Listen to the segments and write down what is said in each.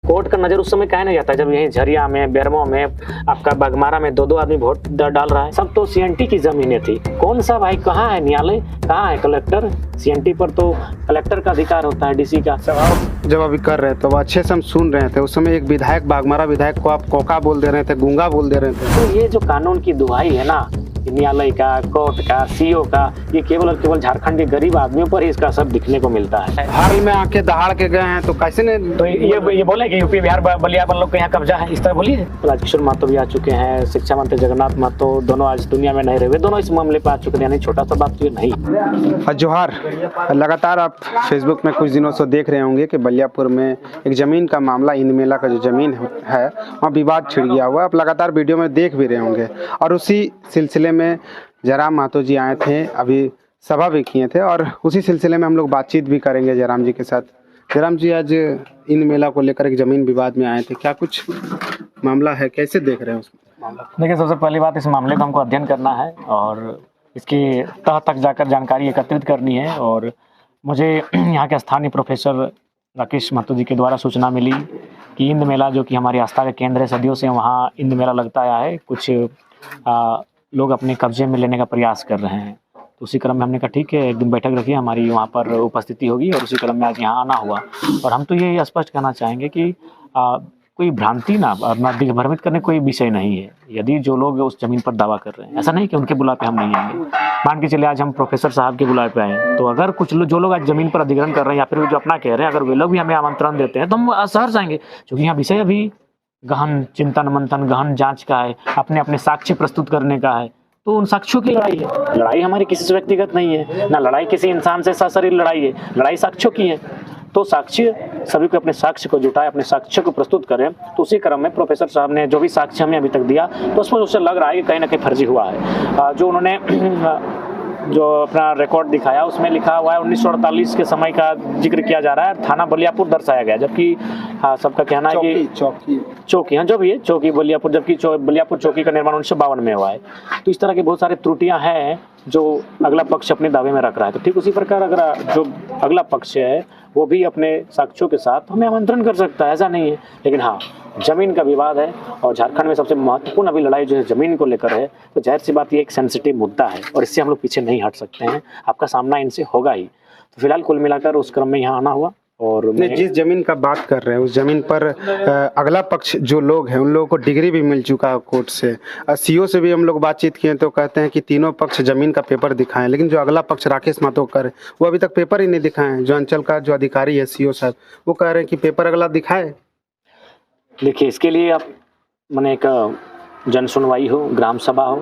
Court का नजर उस समय काहे नहीं जाता जब यहीं झरिया में, बेरमो में, आपका बाघमारा में दो आदमी वोट डाल रहा है। सब तो सीएनटी की जमीनें थी। कौन सा भाई, कहाँ है न्यायालय, कहाँ है कलेक्टर? सीएनटी पर तो कलेक्टर का अधिकार होता है, डीसी का। जब अभी कर रहे थे तो अच्छे से हम सुन रहे थे, उस समय एक विधायक, बाघमारा विधायक को आप कोका बोल दे रहे थे, गूंगा बोल दे रहे थे। तो ये जो कानून की दुहाई है ना, न्यायालय का, कोर्ट का, सीओ का, ये केवल और केवल झारखंड के गरीब आदमियों पर ही इसका असर दिखने को मिलता है। हाल में आके दहाड़ के गए हैं तो कैसे ने तो ये बोले कि यूपी बिहार बलिया बन लोग के यहाँ कब्जा है, इस तरह बोलिए। राजकिशोर महतो भी आ चुके हैं, शिक्षा मंत्री जगन्नाथ महतो, दोनों आज दुनिया में नहीं रहे, दोनों इस मामले पर आ चुके हैं। यानी छोटा सा बात तो ये नहीं। जोहार, लगातार आप फेसबुक में कुछ दिनों से देख रहे होंगे कि बलियापुर में एक जमीन का मामला, इंद मेला का जो जमीन है वहाँ विवाद छिड़ गया हुआ। आप लगातार वीडियो में देख भी रहे होंगे और उसी सिलसिले में जयराम महतो जी आए थे, अभी सभा भी किए थे और उसी सिलसिले में हम लोग बातचीत भी करेंगे जयराम जी के साथ। जयराम जी, आज इन मेला को लेकर एक ज़मीन विवाद में आए थे, क्या कुछ मामला है, कैसे देख रहे हैं उस मामला? देखिए, सबसे पहली बात, इस मामले को हमको अध्ययन करना है और इसकी तह तक जाकर जानकारी एकत्रित करनी है। और मुझे यहाँ के स्थानीय प्रोफेसर राकेश महतो जी के द्वारा सूचना मिली कि इंद मेला, जो कि हमारी आस्था का केंद्र है, सदियों से वहाँ इंद मेला लगता आया है, कुछ लोग अपने कब्जे में लेने का प्रयास कर रहे हैं। तो उसी क्रम में हमने कहा ठीक है, एक दिन बैठक रखिए, हमारी वहाँ पर उपस्थिति होगी और उसी क्रम में आज यहाँ आना हुआ। और हम तो ये स्पष्ट कहना चाहेंगे कि कोई भ्रांति ना दिग्भ्रमित करने कोई विषय नहीं है। यदि जो लोग उस जमीन पर दावा कर रहे हैं, ऐसा नहीं कि उनके बुलावे पे हम नहीं आएंगे। मान के चले आज हम प्रोफेसर साहब के बुलावे पे आए, तो अगर कुछ जो लोग आज जमीन पर अधिग्रहण कर रहे हैं या फिर जो अपना कह रहे हैं, अगर वे लोग भी हमें आमंत्रण देते हैं तो हम सहर जाएंगे, क्योंकि यहाँ विषय अभी गहन चिंतन मंथन, गहन जांच का है, अपने अपने साक्ष्य प्रस्तुत करने का है। तो उन साक्ष्यों की लड़ाई है, लड़ाई हमारी किसी से व्यक्तिगत नहीं है, ना लड़ाई किसी इंसान से सशरीर लड़ाई है, लड़ाई साक्ष्यों की है। तो साक्ष्य, सभी को अपने साक्ष्य को जुटाए, अपने साक्ष्य को प्रस्तुत करें। तो उसी क्रम में प्रोफेसर साहब ने जो भी साक्ष्य हमें अभी तक दिया, तो उसमें उससे लग रहा है कि कहीं ना कहीं फर्जी हुआ है। जो उन्होंने जो अपना रिकॉर्ड दिखाया, उसमें लिखा हुआ है 1948 के समय का जिक्र किया जा रहा है, थाना बलियापुर दर्शाया गया, जबकि सबका कहना है कि चौकी, हाँ जो भी है, चौकी बलियापुर, जबकि बलियापुर चौकी का निर्माण 1952 में हुआ है। तो इस तरह की बहुत सारी त्रुटियां हैं जो अगला पक्ष अपने दावे में रख रहा है। तो ठीक उसी प्रकार अगर जो अगला पक्ष है वो भी अपने साक्ष्यों के साथ हमें आमंत्रण कर सकता है, ऐसा नहीं है। लेकिन हाँ, जमीन का विवाद है और झारखंड में सबसे महत्वपूर्ण अभी लड़ाई जो है जमीन को लेकर है, तो जाहिर सी बात ये एक सेंसिटिव मुद्दा है और इससे हम लोग पीछे नहीं हट सकते हैं। आपका सामना इनसे होगा ही। तो फिलहाल कुल मिलाकर उस क्रम में यहाँ आना हुआ। और जिस जमीन का बात कर रहे हैं उस जमीन पर अगला पक्ष जो लोग हैं उन लोगों को डिग्री भी मिल चुका है कोर्ट से। सीओ से भी हम लोग बातचीत किए तो कहते हैं कि तीनों पक्ष जमीन का पेपर दिखाएं, लेकिन जो अगला पक्ष राकेश महतो कर वो अभी तक पेपर ही नहीं दिखाएं। जो अंचल का जो अधिकारी है सीओ साहब, वो कह रहे हैं कि पेपर अगला दिखाए। देखिए, इसके लिए आप मैंने एक जन सुनवाई हो, ग्राम सभा हो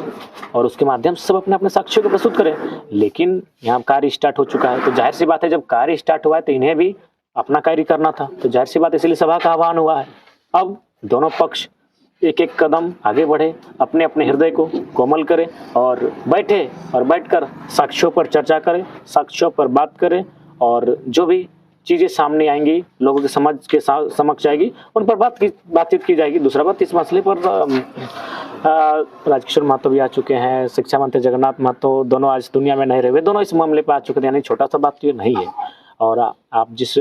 और उसके माध्यम से सब अपने अपने साक्ष्यों को प्रस्तुत करें। लेकिन यहाँ कार्य स्टार्ट हो चुका है, तो जाहिर सी बात है जब कार्य स्टार्ट हुआ है तो इन्हें भी अपना कार्य करना था। तो जाहिर सी बात इसलिए सभा का आह्वान हुआ है। अब दोनों पक्ष एक एक कदम आगे बढ़े, अपने अपने हृदय को कोमल करें और बैठे और बैठकर साक्ष्यों पर चर्चा करें, साक्ष्यों पर बात करें और जो भी चीज़ें सामने आएंगी, लोगों के समक्ष आएगी, उन पर बातचीत की जाएगी। दूसरा बात, इस मसले पर राजकिशोर महतो भी आ चुके हैं, शिक्षा मंत्री जगन्नाथ महतो, दोनों आज दुनिया में नहीं रहे, दोनों इस मामले पर आ चुके हैं। यानी छोटा सा बात तो ये नहीं है। और आप जिस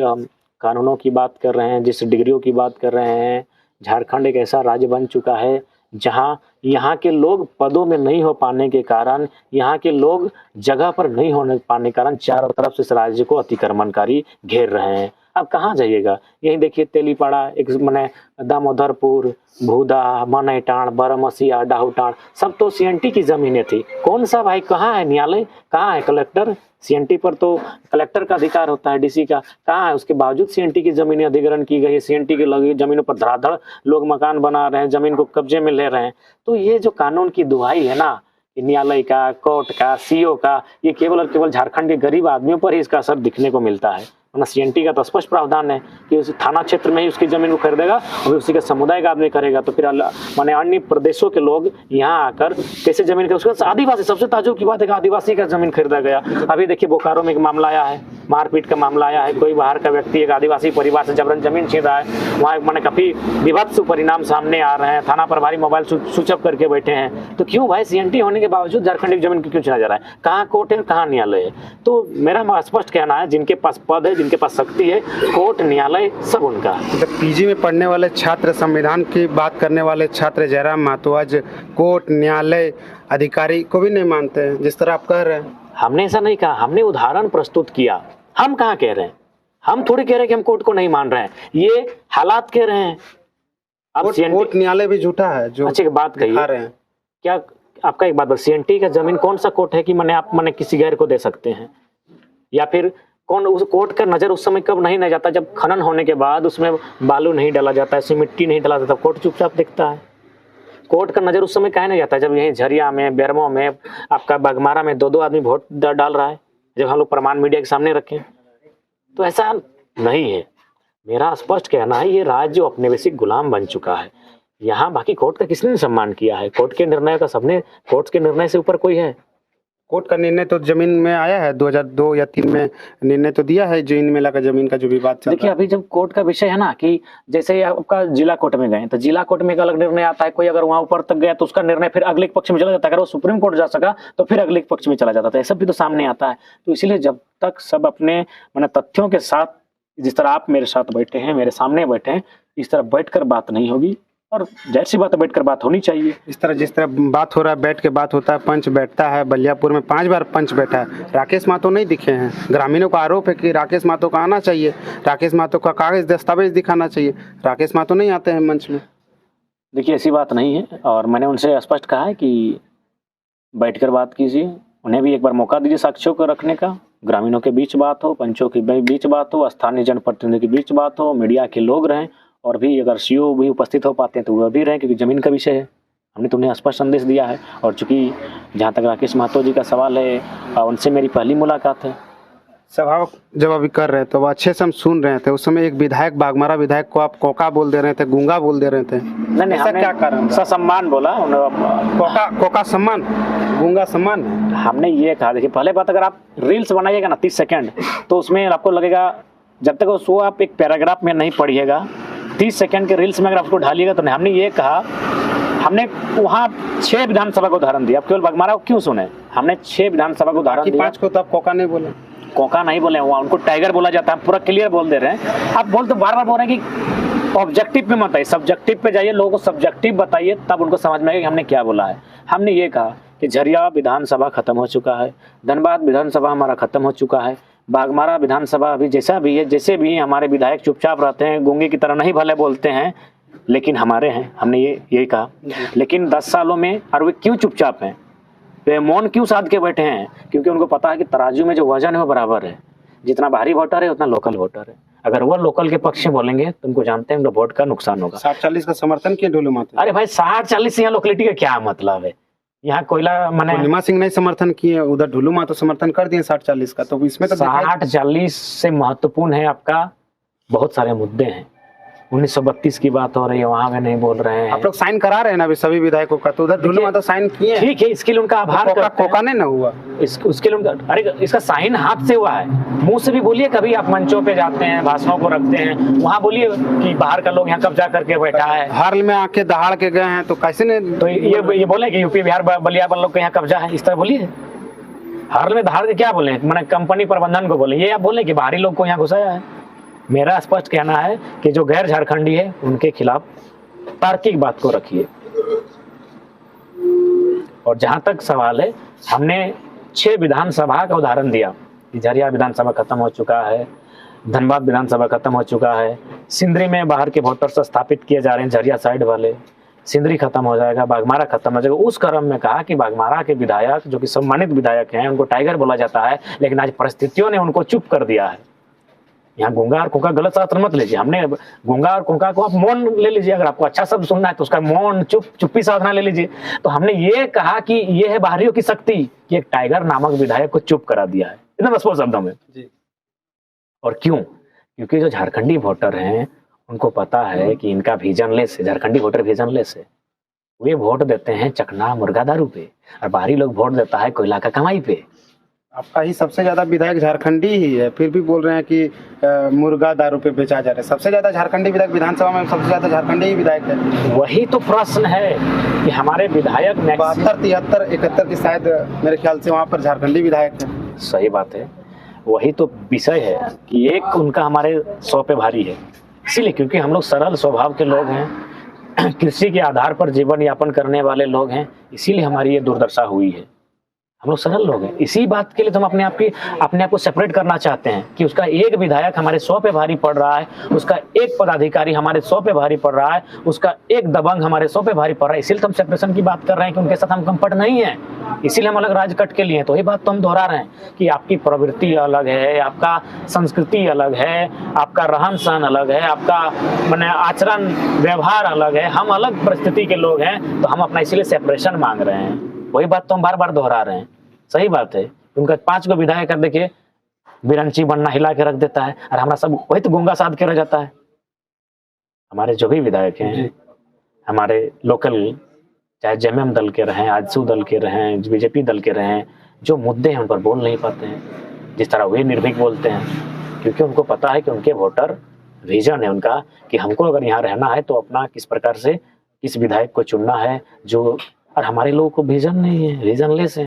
कानूनों की बात कर रहे हैं, जिस डिग्रियों की बात कर रहे हैं, झारखंड एक ऐसा राज्य बन चुका है जहां यहाँ के लोग पदों में नहीं हो पाने के कारण, यहाँ के लोग जगह पर नहीं होने पाने के कारण चारों तरफ से इस राज्य को अतिक्रमणकारी घेर रहे हैं। अब कहाँ जाइएगा? यही देखिए, तेलीपाड़ा, एक मने दामोदरपुर, भूदा, मनैटाण, बरमसिया, डाहूटाण, सब तो सीएनटी की जमीनें थी। कौन सा भाई, कहाँ है न्यायालय, कहाँ है कलेक्टर? सीएनटी पर तो कलेक्टर का अधिकार होता है, डीसी का, कहाँ है? उसके बावजूद सीएनटी की जमीनें अधिग्रहण की गई है। सीएनटी की लगी जमीनों पर धड़ाधड़ लोग मकान बना रहे हैं, जमीन को कब्जे में ले रहे हैं। तो ये जो कानून की दुहाई है ना, न्यायालय का, कोर्ट का, सीओ का, ये केवल और केवल झारखंड के गरीब आदमियों पर ही इसका असर दिखने को मिलता है। वरना सीएनटी का तो स्पष्ट प्रावधान है कि उस थाना क्षेत्र में ही उसकी जमीन को खरीदेगा और उसी का समुदाय का आदमी करेगा। तो फिर माने अन्य प्रदेशों के लोग यहाँ आकर कैसे जमीन खरीद? उसके आदिवासी, सबसे ताजुब की बात है कि आदिवासी का जमीन खरीदा गया। अभी देखिए, बोकारो में एक मामला आया है, मारपीट का मामला आया है। कोई बाहर का व्यक्ति एक आदिवासी परिवार से जबरन जमीन छीन रहा है। वहाँ मैंने काफी विभत्स परिणाम सामने आ रहे हैं। थाना प्रभारी मोबाइल स्विच ऑफ करके बैठे हैं। तो क्यों भाई, सीएनटी होने के बावजूद झारखंड की जमीन क्यों छीना जा रहा है? कहाँ कोर्ट है, कहाँ न्यायालय है? तो मेरा स्पष्ट कहना है, जिनके पास पद है, जिनके पास शक्ति है, कोर्ट न्यायालय सब उनका है। जब पीजी में पढ़ने वाले छात्र, संविधान की बात करने वाले छात्र जयराम महतो आज कोर्ट, न्यायालय, अधिकारी को भी नहीं मानते हैं जिस तरह आप कह रहे हैं। हमने ऐसा नहीं कहा, हमने उदाहरण प्रस्तुत किया। हम कहाँ कह रहे हैं, हम थोड़ी कह रहे हैं कि हम कोर्ट को नहीं मान रहे हैं, ये हालात कह रहे हैं। अब कोर्ट न्यायालय भी झूठा है जो अच्छी बात कही रहे हैं। क्या आपका एक बात, सीएनटी का जमीन कौन सा कोर्ट है कि मैंने किसी गैर को दे सकते हैं? या फिर कौन, उस कोर्ट का नजर उस समय कब नहीं जाता, जब खनन होने के बाद उसमें बालू नहीं डाला जाता है, मिट्टी नहीं डाला जाता, कोर्ट चुपचाप देखता है। कोर्ट का नजर उस समय काहे नहीं जाता, जब यहीं झरिया में, बेरमो में, आपका बाघमारा में 2-2 आदमी वोट डाल रहा है, जब हम लोग प्रमाण मीडिया के सामने रखें। तो ऐसा नहीं है। मेरा स्पष्ट कहना है, ये राज्य औपनिवेशिक गुलाम बन चुका है। यहाँ बाकी कोर्ट का किसने सम्मान किया है? कोर्ट के निर्णय का सबने, कोर्ट के निर्णय से ऊपर कोई है? कोर्ट का निर्णय तो जमीन में आया है 2002 या 3 में निर्णय तो दिया है, जो इन मेला का जमीन का जो विवाद चल रहा है। देखिए अभी जब कोर्ट का विषय है ना, कि जैसे आपका जिला कोर्ट में गए तो जिला कोर्ट में एक अलग निर्णय आता है, कोई अगर वहां ऊपर तक गया तो उसका निर्णय फिर अगले पक्ष में चला जाता है। अगर वो सुप्रीम कोर्ट जा सका तो फिर अगले पक्ष में चला जाता था। ये सब भी तो सामने आता है। तो इसीलिए जब तक सब अपने तथ्यों के साथ, जिस तरह आप मेरे साथ बैठे हैं, मेरे सामने बैठे हैं, इस तरह बैठकर बात नहीं होगी। और जाहिर सी बात है, बैठकर बात होनी चाहिए। इस तरह जिस तरह बात हो रहा है, बैठ के बात होता है, पंच बैठता है। बलियापुर में 5 बार पंच बैठा है, राकेश महतो नहीं दिखे हैं। ग्रामीणों का आरोप है कि राकेश महतो का आना चाहिए, राकेश महतो का कागज दस्तावेज दिखाना चाहिए, राकेश महतो नहीं आते हैं मंच में। देखिए ऐसी बात नहीं है, और मैंने उनसे स्पष्ट कहा है कि बैठकर बात कीजिए। उन्हें भी एक बार मौका दीजिए साक्ष्यों को रखने का। ग्रामीणों के बीच बात हो, पंचों के बीच बात हो, स्थानीय जनप्रतिनिधि के बीच बात हो, मीडिया के लोग रहें, और भी अगर सीओ भी उपस्थित हो पाते हैं तो वह भी रहें, क्योंकि ज़मीन का विषय है। हमने तो उन्हें स्पष्ट संदेश दिया है। और चूंकि जहाँ तक राकेश महतो जी का सवाल है, उनसे मेरी पहली मुलाकात है। सभा जब अभी कर रहे थे तो अच्छे से हम सुन रहे थे। उस समय एक विधायक, बाघमारा विधायक को आप कोका बोल दे रहे थे, गूंगा बोल दे रहे थे। नहीं, ऐसा क्या कारण? ससम्मान बोला। कोका सम्मान, गूंगा सम्मान। हमने ये कहा, देखिए पहले बात, अगर आप रील्स बनाइएगा ना 30 सेकंड, तो उसमें आपको लगेगा, जब तक उसको आप एक पैराग्राफ में नहीं पढ़िएगा, 30 सेकंड के रील्स में अगर आपको ढालिएगा तो नहीं। हमने ये कहा, हमने वहाँ 6 विधानसभा को उदाहरण दिया। आप केवल बाघमारा को क्यों सुने? हमने 6 विधानसभा को उदाहरण दिया। 5 को तो आप कोका नहीं बोले। कोका नहीं बोले, वहाँ उनको टाइगर बोला जाता है। पूरा क्लियर बोल दे रहे हैं। आप बोल तो बार बार बोल रहे हैं कि ऑब्जेक्टिव पे मत आइए, सब्जेक्टिव पे जाइए, लोगों को सब्जेक्टिव बताइए, तब उनको समझ में आएगा कि हमने क्या बोला है। हमने ये कहा कि झरिया विधानसभा खत्म हो चुका है, धनबाद विधानसभा हमारा खत्म हो चुका है, बाघमारा विधानसभा अभी जैसा भी है, जैसे भी हमारे विधायक चुपचाप रहते हैं, गूंगे की तरह नहीं भले बोलते हैं, लेकिन हमारे हैं। हमने यही कहा। लेकिन 10 सालों में, और वे क्यों चुपचाप हैं, वे मौन क्यों साध के बैठे हैं? क्योंकि उनको पता है कि तराजू में जो वजन है वो बराबर है। जितना बाहरी वोटर है उतना लोकल वोटर है। अगर वो लोकल के पक्ष में बोलेंगे तो उनको जानते हैं, उनका वोट का नुकसान होगा। 60-40 का समर्थन किया ढोलू महतो। अरे भाई 60-40 यहाँ लोकलिटी का क्या मतलब है? यहाँ कोयला मैंने पूर्णिमा सिंह नहीं समर्थन किए, उधर ढोलू महतो समर्थन कर दिए 60-40 का। तो इसमें तो 60-40 से महत्वपूर्ण है आपका, बहुत सारे मुद्दे हैं। 1932 की बात हो रही है, वहाँ में नहीं बोल रहे हैं। आप लोग साइन करा रहे हैं ना अभी सभी विधायकों का, तो उधर ढोलू महतो साइन किए। ठीक है, इसके लिए उनका आभार करते हैं। कोका नहीं ना हुआ उसके लिए उनका, अरे इसका साइन हाथ से हुआ है। मुंह से भी बोलिए, कभी आप मंचों पे जाते हैं, भाषणों को रखते हैं, वहाँ बोलिए कि बाहर का लोग यहाँ कब्जा करके बैठा है। हाल में आके दहाड़ के गए हैं, तो कैसे ने तो ये बोले कि यूपी बिहार बलिया लोग के यहाँ कब्जा है, इस तरह बोलिए। हाल में दहाड़ के क्या बोले, मैंने कंपनी प्रबंधन को बोले, ये आप बोले कि बाहरी लोग को यहाँ घुसाया है। मेरा स्पष्ट कहना है कि जो गैर झारखंडी है उनके खिलाफ तार्किक बात को रखिए। और जहां तक सवाल है, हमने 6 विधानसभा का उदाहरण दिया कि झरिया विधानसभा खत्म हो चुका है, धनबाद विधानसभा खत्म हो चुका है, सिंदरी में बाहर के वोटर्स स्थापित किए जा रहे हैं, झरिया साइड वाले, सिंदरी खत्म हो जाएगा, बाघमारा खत्म हो जाएगा। उस क्रम में कहा कि बाघमारा के विधायक, जो कि सम्मानित विधायक हैं, उनको टाइगर बोला जाता है, लेकिन आज परिस्थितियों ने उनको चुप कर दिया है। यहाँ गूंगा और कोका गलत शास्त्र मत लीजिए। हमने गूंगा और कोका को आप मौन ले लीजिए, अगर आपको अच्छा शब्द सुनना है तो उसका मौन, चुप्पी साधना ले लीजिए। तो हमने ये कहा कि ये है बाहरियों की शक्ति कि एक टाइगर नामक विधायक को चुप करा दिया है, इतना स्पष्ट शब्दों में जी। और क्यों? क्योंकि जो झारखंडी वोटर हैं उनको पता है कि इनका विजनलेस है, झारखंडी वोटर विजनलेस है। वे वोट देते हैं चकना मुर्गा दारू पे, और बाहरी लोग वोट देता है कोयला का कमाई पे। आपका ही सबसे ज्यादा विधायक झारखंडी ही है, फिर भी बोल रहे हैं कि मुर्गा दारू पे बेचा जा रहा है। सबसे ज्यादा झारखंडी विधायक विधानसभा में, सबसे ज्यादा झारखंडी ही विधायक है। वही तो प्रश्न है कि हमारे विधायक 72, 73, 71 की शायद मेरे ख्याल से वहाँ पर झारखंडी विधायक है। सही बात है। वही तो विषय है कि एक उनका हमारे 100 पे भारी है, इसीलिए क्योंकि हम लोग सरल स्वभाव के लोग हैं, कृषि के आधार पर जीवन यापन करने वाले लोग हैं, इसीलिए हमारी ये दुर्दशा हुई है। हम लोग सरल लोग हैं, इसी बात के लिए तो हम अपने आप को सेपरेट करना चाहते हैं कि उसका एक विधायक हमारे 100 पे भारी पड़ रहा है, उसका एक पदाधिकारी हमारे 100 पे भारी पड़ रहा है, उसका एक दबंग हमारे 100 पे भारी पड़ रहा है। इसीलिए तो हम सेपरेशन की बात कर रहे हैं कि उनके साथ हम कंफर्ट नहीं है, इसीलिए हम अलग राज कट के लिए। तो वही बात तो हम दोहरा रहे हैं कि आपकी प्रवृत्ति अलग है, आपका संस्कृति अलग है, आपका रहन सहन अलग है, आपका माने आचरण व्यवहार अलग है, हम अलग परिस्थिति के लोग हैं, तो हम अपना इसीलिए सेपरेशन मांग रहे हैं। वही बात तो हम बार बार दोहरा रहे हैं। सही बात है, उनका 5 को विधायक कर देखिए, बिरंची बनना हिला के रख देता है, और हमारा सब वही तो गूंगा साध के रह जाता है। हमारे जो भी विधायक हैं, हमारे लोकल, चाहे जेएमएम दल के रहें, आजसू दल के रहें, बीजेपी दल के रहें, जो मुद्दे हैं उन पर बोल नहीं पाते हैं, जिस तरह वे निर्भीक बोलते हैं, क्योंकि उनको पता है कि उनके वोटर विजन है उनका कि हमको अगर यहाँ रहना है तो अपना किस प्रकार से किस विधायक को चुनना है, जो और हमारे लोगों को विजन नहीं है, विजनलेस है।